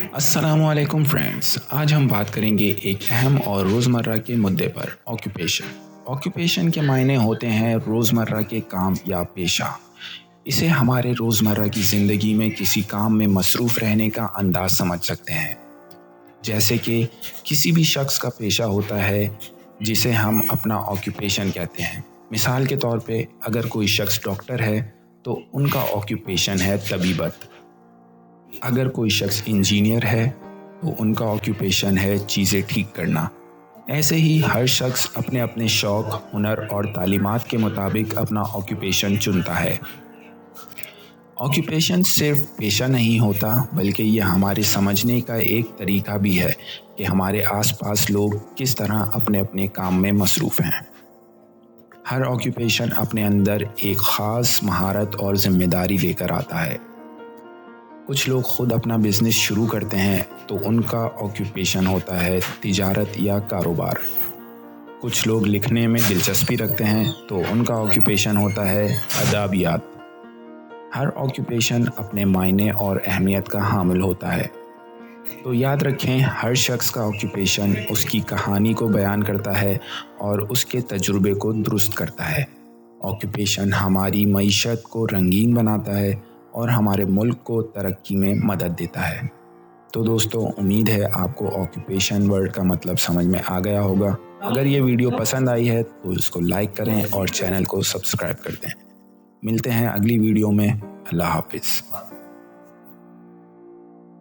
अस्सलाम वालेकुम फ्रेंड्स। आज हम बात करेंगे एक अहम और रोज़मर्रा के मुद्दे पर, ऑक्यूपेशन। ऑक्यूपेशन के मायने होते हैं रोज़मर्रा के काम या पेशा। इसे हमारे रोज़मर्रा की ज़िंदगी में किसी काम में मसरूफ़ रहने का अंदाज़ समझ सकते हैं। जैसे कि किसी भी शख्स का पेशा होता है जिसे हम अपना ऑक्यूपेशन कहते हैं। मिसाल के तौर पे अगर कोई शख्स डॉक्टर है तो उनका ऑक्यूपेशन है तबीबत। अगर कोई शख्स इंजीनियर है तो उनका ऑक्यूपेशन है चीज़ें ठीक करना। ऐसे ही हर शख्स अपने अपने शौक़, हुनर और तालीमात के मुताबिक अपना ऑक्यूपेशन चुनता है। ऑक्यूपेशन सिर्फ पेशा नहीं होता बल्कि ये हमारे समझने का एक तरीका भी है कि हमारे आसपास लोग किस तरह अपने अपने काम में मसरूफ़ हैं। हर ऑक्यूपेशन अपने अंदर एक ख़ास महारत और ज़िम्मेदारी लेकर आता है। कुछ लोग ख़ुद अपना बिज़नेस शुरू करते हैं तो उनका ऑक्यूपेशन होता है तिजारत या कारोबार। कुछ लोग लिखने में दिलचस्पी रखते हैं तो उनका ऑक्यूपेशन होता है अदाबियात। हर ऑक्यूपेशन अपने मायने और अहमियत का हामिल होता है। तो याद रखें, हर शख्स का ऑक्यूपेशन उसकी कहानी को बयान करता है और उसके तजुर्बे को दुरुस्त करता है। ऑक्यूपेशन हमारी मईशत को रंगीन बनाता है और हमारे मुल्क को तरक्की में मदद देता है। तो दोस्तों, उम्मीद है आपको ऑक्यूपेशन वर्ड का मतलब समझ में आ गया होगा। अगर ये वीडियो पसंद आई है तो इसको लाइक करें और चैनल को सब्सक्राइब कर दें। मिलते हैं अगली वीडियो में। अल्लाह हाफिज़।